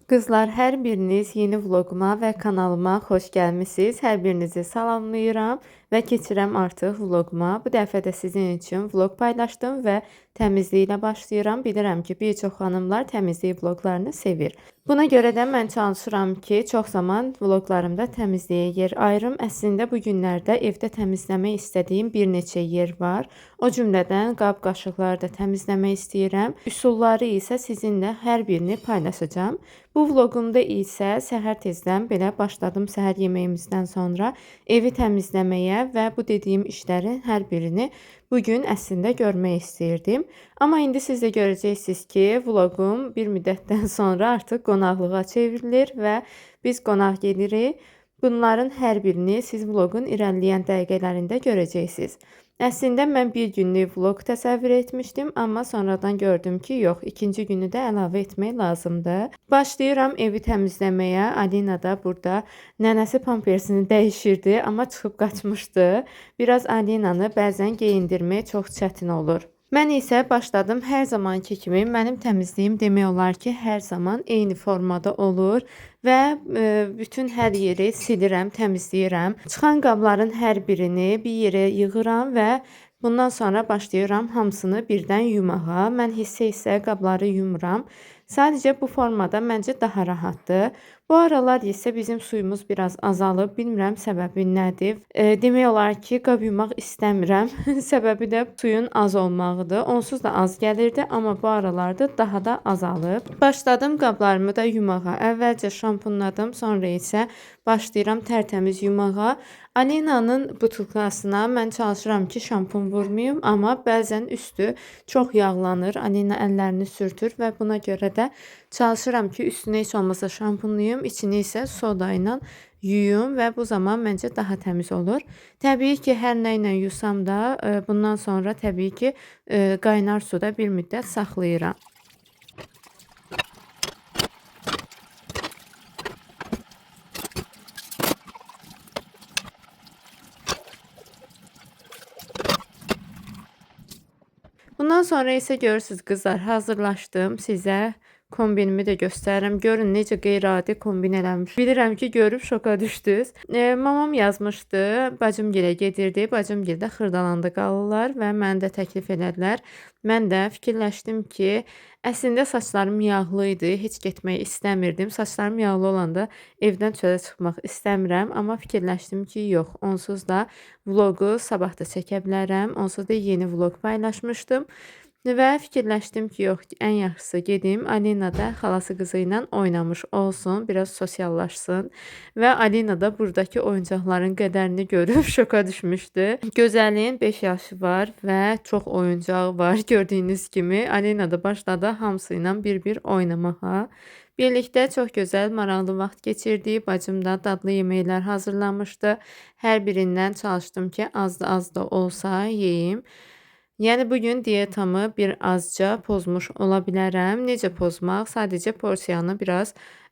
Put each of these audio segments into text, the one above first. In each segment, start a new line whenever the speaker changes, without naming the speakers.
Qızlar, hər biriniz yeni vloquma və kanalıma xoş gəlmisiniz. Hər birinizi salamlayıram və keçirəm artıq vloquma. Bu dəfə də sizin üçün vloq paylaşdım və təmizliklə başlayıram. Bilirəm ki, bir çox xanımlar təmizlik vloqlarını sevir. Buna görə də mən çalışıram ki, çox zaman vloqlarımda təmizliyə yer ayırım. Əslində bu günlərdə evdə təmizləmək istədiyim bir neçə yer var. O cümlədən qab qaşıqları da təmizləmək istəyirəm. Üsulları isə sizinlə hər birini paylaşacağam. Bu vloqumda isə səhər tezdən belə başladım səhər yeməyimizdən sonra evi təmizləməyə və bu dediyim işlərin hər birini bugün əslində görmək istəyirdim. Amma indi siz də görəcəksiniz ki, vloqum bir müddətdən sonra artıq qonaqlığa çevrilir və biz qonaq gelirik. Bunların hər birini siz vloqun irəliləyən dəqiqələrində görəcəksiniz. Əslində mən bir günlük vloq təsəvvür etmişdim, amma sonradan gördüm ki, yox, ikinci günü də əlavə etmək lazımdır. Başlayıram evi təmizləməyə. Alina da burada nənəsi pampersini dəyişirdi, amma çıxıb qaçmışdı. Biraz Alinanı bəzən geyindirmək çox çətin olur. Mən isə başladım hər zamanki kimi. Mənim təmizliyim demək olar ki, hər zaman eyni formada olur və bütün hər yeri silirəm, təmizləyirəm. Çıxan qabların hər birini bir yerə yığıram və bundan sonra başlayıram hamısını birdən yumağa. Mən hissə-hissə qabları yumuram. Sadəcə bu formada məncə daha rahatdır. Bu aralar isə bizim suyumuz biraz azalıb. Bilmirəm səbəbi nədir. Demək olar ki, qab yumaq istəmirəm. Səbəbi də suyun az olmağıdır. Onsuz da az gəlirdi, amma bu aralarda daha da azalıb. Başladım qablarımı da yumağa. Əvvəlcə şampunladım, sonra isə başlayıram tərtəmiz yumağa. Alinanın butulkasına mən çalışıram ki, şampun vurmayım, amma bəzən üstü çox yağlanır. Alina əllərini sürtür və buna görə də çalışıram ki, üstünə heç olmasa şampunlayım, içini isə soda ilə yuyum və bu zaman məncə daha təmiz olur. Təbii ki, hər nə ilə yusam da bundan sonra təbii ki, qaynar suda bir müddət saxlayıram. Bundan sonra isə görürsünüz qızlar, hazırlaşdım. Sizə kombinimi də göstərirəm. Görün necə qeyri-adi kombin eləmiş. Bilirəm ki, görüb şoka düşdünüz. Mamam yazmışdı, bacımgilə gedirdi. Bacımgil də Xırdalanda qalırlar və məni də təklif elədilər. Mən də fikirləşdim ki, əslində saçlarım yağlı idi. Heç getmək istəmirdim. Saçlarım yağlı olanda evdən çölə çıxmaq istəmirəm. Amma fikirləşdim ki, yox, onsuz da vlogu sabah da çəkə bilərəm. Onsuz da yeni vlog paylaşmışdım. Və fikirləşdim ki, yox, ən yaxşısı gedim. Alina da xalası qızı ilə oynamış olsun, biraz sosiallaşsın. Və Alina da buradakı oyuncaqların qədərini görüb şoka düşmüşdü. Gözəlliyin 5 yaşı var və çox oyuncağı var. Gördüyünüz kimi Alina da başladı hamısı ilə bir-bir oynamağa. Birlikdə çox gözəl, maraqlı vaxt keçirdik. Bacım da dadlı yeməklər hazırlamışdı. Hər birindən çalışdım ki, az da olsa yeyim. Yəni bugün dietamı bir azca pozmuş ola bilərəm. Necə pozmaq? Sadəcə porsiyanı biraz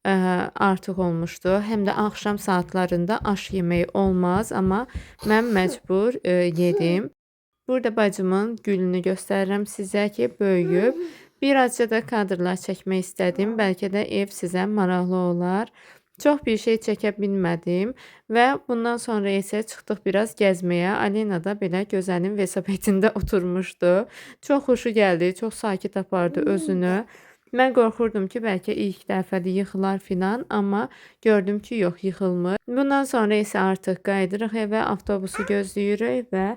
artıq olmuşdu. Həm də axşam saatlarında aş yemək olmaz, amma mən məcbur yedim. Burada bacımın gülünü göstərirəm sizə ki, böyüyüb. Bir azca da kadrlar çəkmək istədim. Bəlkə də ev sizə maraqlı olar. Çox bir şey çəkə bilmədim və bundan sonra isə çıxdıq biraz gəzməyə. Alina da belə gözəlin velosipedində oturmuşdu. Çox xoşu gəldi, çox sakit apardı özünü. Mən qorxurdum ki, bəlkə ilk dəfədə yıxılar filan, amma gördüm ki, yox, yıxılmır. Bundan sonra isə artıq qayıdırıq evə, avtobusu gözləyirik və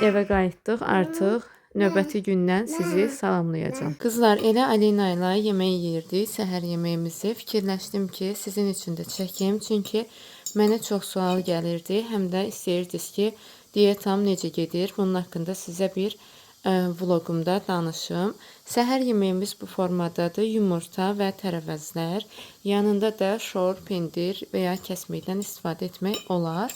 evə qayıtdıq. Artıq növbəti gündən sizi salamlayacağım. Qızlar, elə Alina ilə yemək yeyirdik, səhər yeməyimizi. Fikirləşdim ki, sizin üçün də çəkim, çünki mənə çox sual gəlirdi. Həm də istəyirdiniz ki, dietam necə gedir, bunun haqqında sizə bir vloqumda danışım. Səhər yeməyimiz bu formadadır. Yumurta və tərəvəzlər. Yanında da şor, pendir və ya kəsmikdən istifadə etmək olar.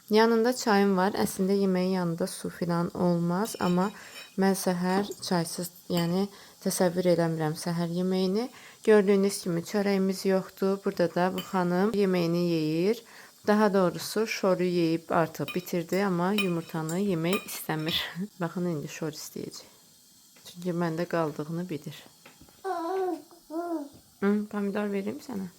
Yanında çayım var. Əslində yeməyin yanında su filan olmaz, amma mən səhər çaysız, yəni təsəvvür eləmirəm səhər yeməyini. Gördüyünüz kimi çörəyimiz yoxdur. Burada da bu xanım yeməyini yeyir. Daha doğrusu şoru yeyib artıq bitirdi, amma yumurtanı yemək istəmir. Baxın, indi şor istəyəcək. Çünki məndə qaldığını bilir. Pomidor vereyim sənə.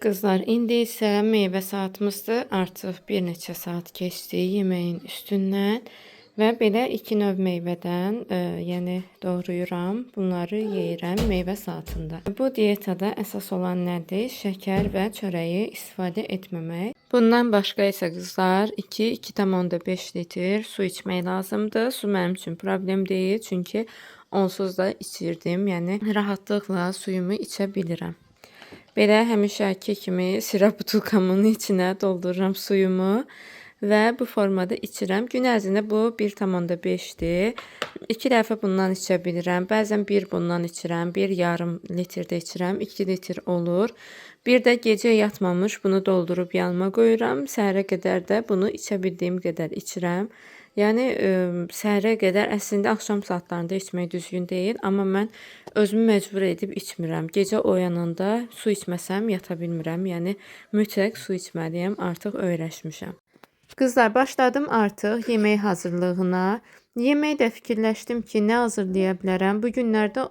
Qızlar, indi isə meyvə saatımızdır. Artıq bir neçə saat keçdi yeməyin üstündən və belə 2 növ meyvədən, yəni doğrayıram. Bunları yeyirəm meyvə saatında. Bu dietada əsas olan nədir? Şəkər və çörəyi istifadə etməmək. Bundan başqa isə qızlar 2-2,5 litr su içmək lazımdır. Su mənim üçün problem deyil, çünki onsuz da içirdim. Yəni rahatlıqla suyumu içə bilirəm. Belə həmişəki kimi sirap butulkamın içinə doldururam suyumu və bu formada içirəm. Gün ərzində bu 1,5-dir. 2 dəfə bundan içə bilirəm. Bəzən bir bundan içirəm, bir yarım litrdə içirəm, 2 litr olur. Bir də gecə yatmamış bunu doldurub yanıma qoyuram. Səhərə qədər də bunu içə bildiyim qədər içirəm. Yəni səhərə qədər əslində axşam saatlarında içmək düzgün deyil, amma mən özümü məcbur edib içmirəm. Gecə oyananda su içməsəm yata bilmirəm. Yəni mütləq su içməliyəm. Artıq öyrəşmişəm. Qızlar, başladım artıq yemək hazırlığına. Yeməkdə fikirləşdim ki, nə hazırlaya bilərəm. Bu günlərdə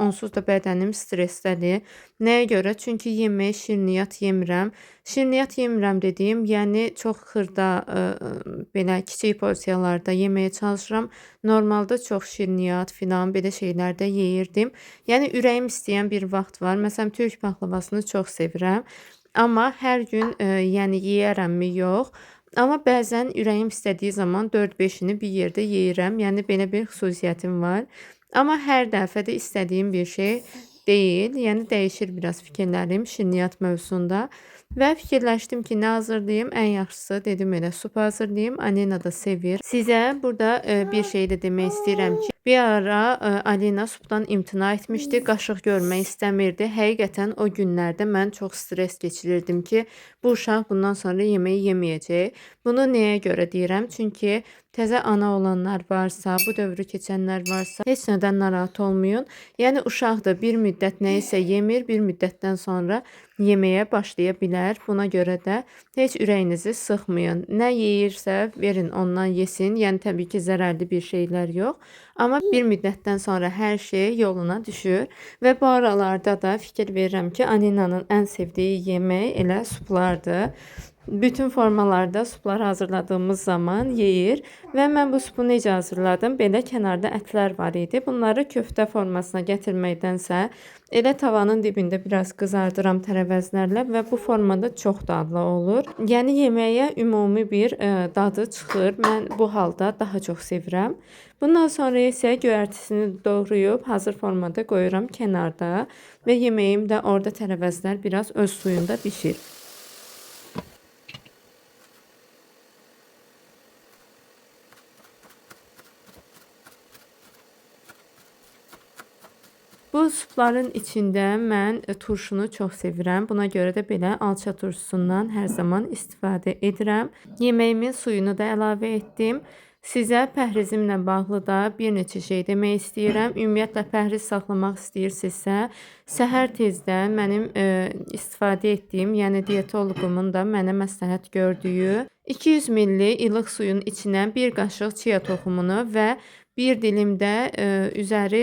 onsuz da bədənim stressdədir. Nəyə görə? Çünki yemək, şirniyyat yemirəm. Şirniyyat yemirəm dediyim, yəni çox xırda, belə kiçik porsiyalarda yeməyə çalışıram. Normalda çox şirniyyat filan belə şeylər də yeyirdim. Yəni ürəyim istəyən bir vaxt var. Məsələn, Türk pəhlavasını çox sevirəm. Amma hər gün yəni yeyərəmmi? Yox. Amma bəzən ürəyim istədiyi zaman 4-5-ini bir yerdə yeyirəm. Yəni belə bir xüsusiyyətim var. Amma hər dəfə də istədiyim bir şey deyil. Yəni dəyişir biraz fikirlərim şirniyyat mövzusunda. Və fikirləşdim ki, nə hazırlayım? Ən yaxşısı dedim elə sup hazırlayım. Alena da sevir. Sizə burada bir şey də demək istəyirəm ki, bir ara Alena supdan imtina etmişdi. Qaşıq görmək istəmirdi. Həqiqətən o günlərdə mən çox stres keçirirdim ki, bu uşaq bundan sonra yeməyi yeməyəcək. Bunu nəyə görə deyirəm? Çünki təzə ana olanlar varsa, bu dövrü keçənlər varsa, heç nədən narahat olmayın. Yəni uşaq da bir müddət nə isə yemir, bir müddətdən sonra yeməyə başlaya bilər. Buna görə də heç ürəyinizi sıxmayın. Nə yeyirsə verin ondan yesin. Yəni təbii ki, zərərli bir şeylər yox. Amma bir müddətdən sonra hər şey yoluna düşür və bu aralarda da fikir verirəm ki, Aninanın ən sevdiyi yemək elə suplardır. Bütün formalarda suplar hazırladığımız zaman yeyir və mən bu supu necə hazırladım? Belə kənarda ətlər var idi. Bunları köftə formasına gətirməkdənsə elə tavanın dibində biraz qızardıram tərəvəzlərlə və bu formada çox dadlı olur. Yəni yeməyə ümumi bir dadı çıxır. Mən bu halda daha çox sevirəm. Bundan sonra isə göyərtisini doğrayıb hazır formada qoyuram kənarda və yeməyim də orada tərəvəzlər biraz öz suyunda bişir. Bu supların içində mən turşunu çox sevirəm. Buna görə də belə alça turşusundan hər zaman istifadə edirəm. Yeməyimin suyunu da əlavə etdim. Sizə pəhrizimlə bağlı da bir neçə şey demək istəyirəm. Ümumiyyətlə pəhriz saxlamaq istəyirsinizsə, səhər tezdən mənim istifadə etdiyim, yəni dietoloqumun da mənə məsləhət gördüyü 200 ml ilıq suyun içinə 1 qaşıq chia toxumunu və bir dilim də üzəri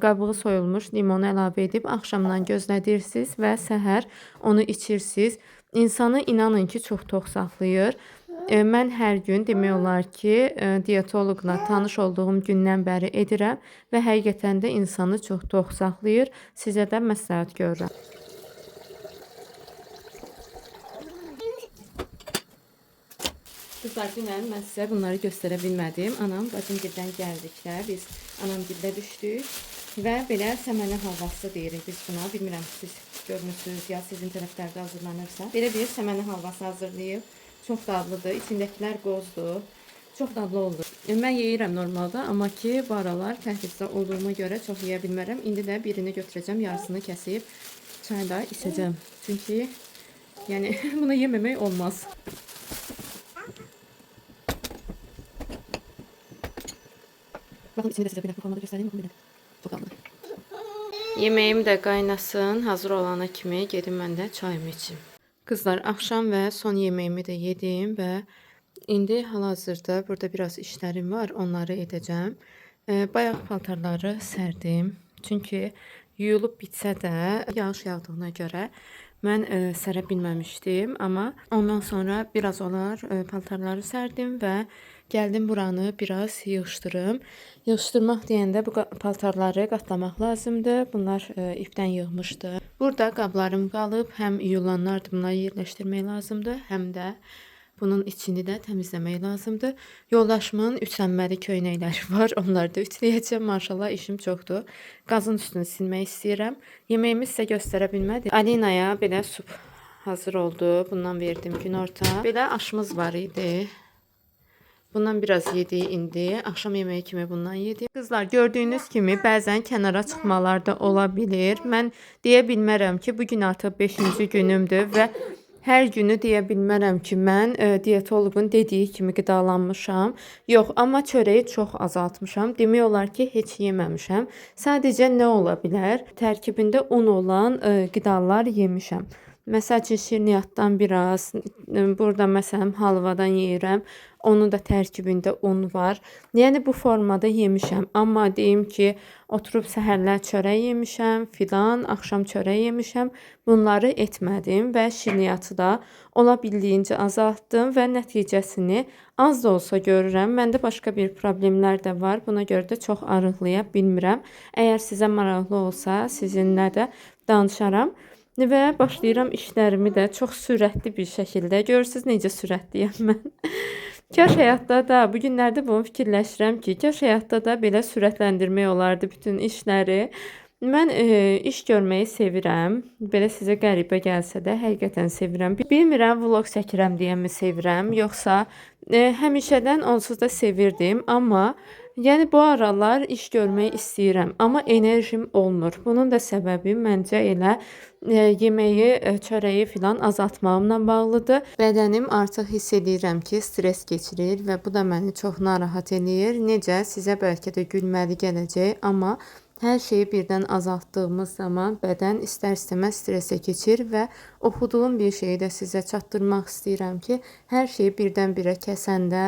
qabığı soyulmuş limonu əlavə edib axşamdan gözlədirsiniz və səhər onu içirsiniz. İnsanı inanın ki, çox tox saxlayır. Mən hər gün demək olar ki, dietoloqla tanış olduğum gündən bəri edirəm və həqiqətən də insanı çox tox saxlayır. Sizə də məsləhət görürəm. Qızlar, dünən mən sizə bunları göstərə bilmədim. Anam, bacımgildən gəldikdə biz anamgildə düşdük və belə səməni halvası deyirik biz buna. Bilmirəm siz görmürsünüz ya sizin tərəflərdə hazırlanırsa. Belə bir səməni halvası hazırlayıb. Çox dadlıdır. İçindəkilər qozdur. Çox dadlı olur. Mən yeyirəm normalda, amma ki, bu aralar pəhrizdə olduğuma görə çox yeyə bilmərəm. İndi də birini götürəcəm, yarısını kəsib çayda içəcəm. Çünki yəni bunu yeməmək olmaz. Baxın, içini də sizə belə bu formada göstəreyim. Baxın, belə. Çox dadlıdır. Yeməyim də qaynasın. Hazır olana kimi gedim mən də çayımı içim. Qızlar, axşam və son yeməyimi də yedim və indi hal-hazırda burada biraz işlərim var. Onları edəcəm. Bayaq paltarları sərdim. Çünki yuyulub bitsə də yağış yağdığına görə mən sərə bilməmişdim, amma ondan sonra biraz olar paltarları sərdim və gəldim buranı biraz yığışdırım. Yığışdırmaq deyəndə bu paltarları qatlamaq lazımdır. Bunlar ipdən yığmışdı. Burada qablarım qalıb, həm yuyulanlardır, bunları yerləşdirmək lazımdır, həm də bunun içini də təmizləmək lazımdır. Yoldaşımın üçlənməli köynəkləri var. Onları da ütüləyəcəm. Maşallah işim çoxdur. Qazın üstünü silmək istəyirəm. Yeməyimi sizə göstərə bilmədim. Alinaya belə sup hazır oldu. Bundan verdim günorta. Belə aşımız var idi. Bundan biraz yedi indi. Axşam yeməyi kimi bundan yedi. Qızlar, gördüyünüz kimi bəzən kənara çıxmalar da ola bilir. Mən deyə bilmərəm ki, bu gün artıq 5-ci günümdür və hər günü deyə bilmərəm ki, mən diyetoloqun dediyi kimi qidalanmışam. Yox, amma çörəyi çox azaltmışam. Demək olar ki, heç yeməmişəm. Sadəcə nə ola bilər? Tərkibində un olan qidalar yemişəm. Məsəl üçün şirniyyatdan biraz, burada məsələn halvadan yeyirəm. Onun da tərkibində un var. Yəni bu formada yemişəm. Amma deyim ki, oturub səhərlər çörək yemişəm, filan, axşam çörək yemişəm. Bunları etmədim və şirniyyatı da ola bildiyincə azaltdım və nəticəsini az da olsa görürəm. Məndə başqa bir problemlər də var. Buna görə də çox arıqlaya bilmirəm. Əgər sizə maraqlı olsa, sizinlə də danışaram. Və başlayıram işlərimi də çox sürətli bir şəkildə. Görürsüz necə sürətliyəm mən. Kaş həyatda da, bu günlərdə bunu fikirləşirəm ki, kaş həyatda da belə sürətləndirmək olardı bütün işləri. Mən iş görməyi sevirəm. Belə sizə qəribə gəlsə də həqiqətən sevirəm. Bilmirəm vlog çəkirəm deyəmi sevirəm, yoxsa həmişədən onsuz da sevirdim, amma yəni bu aralar iş görmək istəyirəm, amma enerjim olmur. Bunun da səbəbi məncə elə yeməyi, çörəyi filan azaltmağımla bağlıdır. Bədənim artıq hiss edirəm ki, stres keçirir və bu da məni çox narahat eləyir. Necə? Sizə bəlkə də gülməli gələcək, amma hər şeyi birdən azaltdığımız zaman bədən istər-istəməz stresə keçir və oxuduğum bir şeyi də sizə çatdırmaq istəyirəm ki, hər şeyi birdən-birə kəsəndə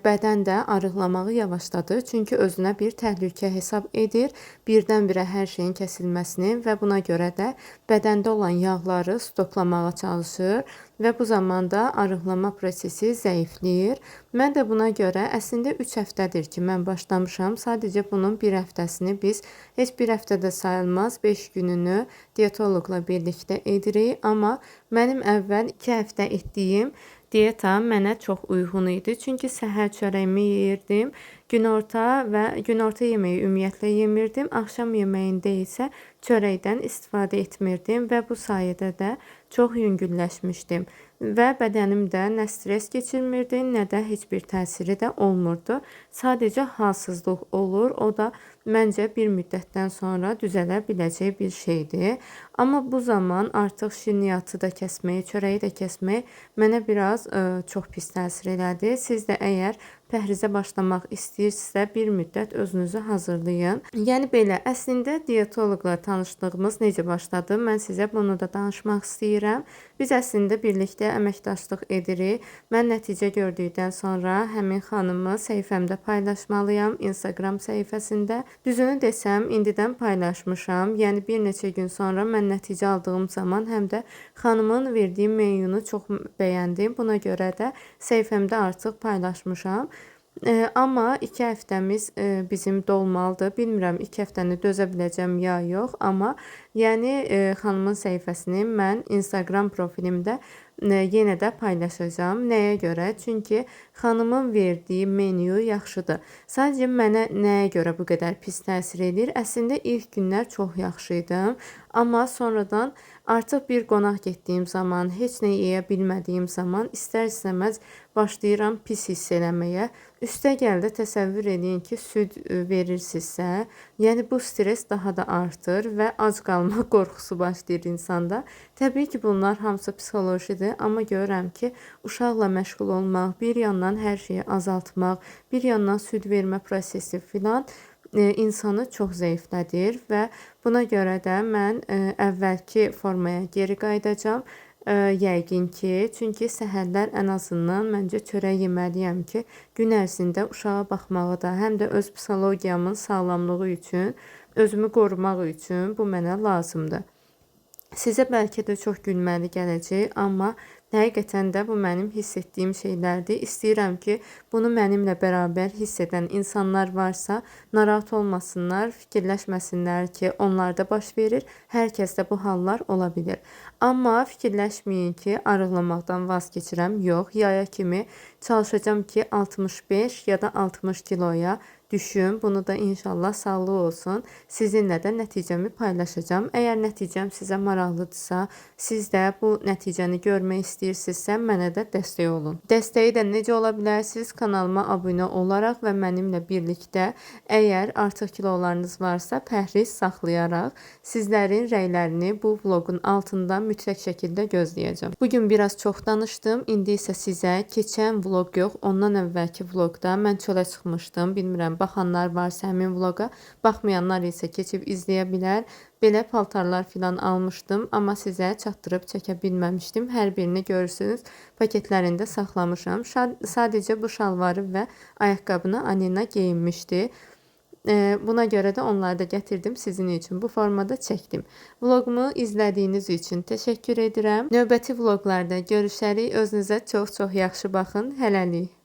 bədən də arıqlamağı yavaşladır. Çünki özünə bir təhlükə hesab edir. Birdən-birə hər şeyin kəsilməsini və buna görə də bədəndə olan yağları stoklamağa çalışır və bu zamanda arıqlama prosesi zəifləyir. Mən də buna görə əslində 3 həftədir ki, mən başlamışam. Sadəcə bunun bir həftəsini biz heç bir həftədə sayılmaz 5 gününü diyetoloqla birlikdə edirik. Amma mənim əvvəl 2 həftə etdiyim diyeta mənə çox uyğun idi. Çünki səhər çörəyimi yeyirdim. Günorta yeməyi ümumiyyətlə yemirdim. Axşam yeməyində isə çörəkdən istifadə etmirdim və bu sayədə də çox yüngülləşmişdim. Və bədənim də nə stres keçirmirdi, nə də heç bir təsiri də olmurdu. Sadəcə halsızlıq olur. O da məncə bir müddətdən sonra düzələ biləcək bir şeydir. Amma bu zaman artıq şirniyyatı da kəsmək, çörəyi də kəsmək mənə biraz çox pis təsir elədi. Siz də əgər pəhrizə başlamaq istəyirsinizsə, bir müddət özünüzü hazırlayın. Yəni belə, əslində diyetoloqla tanışlığımız necə başladı? Mən sizə bunu da danışmaq istəyirəm. Biz əslində birlikdə əməkdaşlıq edirik. Mən nəticə gördükdən sonra həmin xanımı səhifəmdə paylaşmalıyam, Instagram səhifəsində. Düzünü desəm, indidən paylaşmışam. Yəni bir neçə gün sonra mən nəticə aldığım zaman həm də xanımın verdiyi menyunu çox bəyəndim. Buna görə də səhifəmdə artıq paylaşmışam. Amma 2 həftəmiz bizim dolmalıdır. Bilmirəm 2 həftəni dözə biləcəm ya yox, amma yəni xanımın səhifəsini mən Instagram profilimdə yenə də paylaşacağam. Nəyə görə? Çünki xanımın verdiyi menyu yaxşıdır. Sadəcə mənə nəyə görə bu qədər pis təsir edir? Əslində ilk günlər çox yaxşı idim, amma sonradan artıq bir qonaq getdiyim zaman, heç nə yeyə bilmədiyim zaman istər-istəməz başlayıram pis hiss eləməyə. Üstəgəl də təsəvvür edin ki, süd verirsinizsə, yəni bu stres daha da artır və ac qalma qorxusu başlayır insanda. Təbii ki, bunlar hamısı psixolojidir, amma görürəm ki, uşaqla məşğul olmaq, bir yandan hər şeyi azaltmaq, bir yandan süd vermə prosesi filan insanı çox zəiflədir və buna görə də mən əvvəlki formaya geri qayıdacağam. Yəqin ki, çünki səhərlər ən azından məncə çörək yeməliyəm ki, gün ərzində uşağa baxmağı da, həm də öz psixologiyamın sağlamlığı üçün, özümü qorumaq üçün bu mənə lazımdır. Sizə bəlkə də çox gülməli gələcək, amma həqiqətən də bu mənim hiss etdiyim şeylərdir. İstəyirəm ki, bunu mənimlə bərabər hiss edən insanlar varsa, narahat olmasınlar, fikirləşməsinlər ki, onlarda baş verir. Hər kəsdə bu hallar ola bilir. Amma fikirləşməyin ki, arıqlamaqdan vaz keçirəm. Yox, yaya kimi çalışacağam ki, 65 ya da 60 kiloya düşüm. Bunu da inşallah sağlığı olsun. Sizinlə də nəticəmi paylaşacağım. Əgər nəticəm sizə maraqlıdırsa, siz də bu nəticəni görmək istəyirsinizsə, mənə də dəstək olun. Dəstəyi də necə ola bilərsiniz? Kanalıma abunə olaraq və mənimlə birlikdə, əgər artıq kilolarınız varsa, pəhriz saxlayaraq sizlərin rəylərini bu vloqun altında mütləq şəkildə gözləyəcəm. Bugün biraz çox danışdım. İndi isə sizə keçən vloq yox, ondan əvvəlki vloqda mən çölə çıxmışdım. Bilmirəm, baxanlar varsa həmin vloqa, baxmayanlar isə keçib izləyə bilər. Belə paltarlar filan almışdım, amma sizə çatdırıb çəkə bilməmişdim. Hər birini görürsünüz, paketlərində saxlamışam. Sadəcə bu şalvarı və ayaqqabını Anina geyinmişdi. Buna görə də onları da gətirdim sizin üçün. Bu formada çəkdim. Vloqumu izlədiyiniz üçün təşəkkür edirəm. Növbəti vloqlarda görüşərik. Özünüzə çox-çox yaxşı baxın. Hələlik.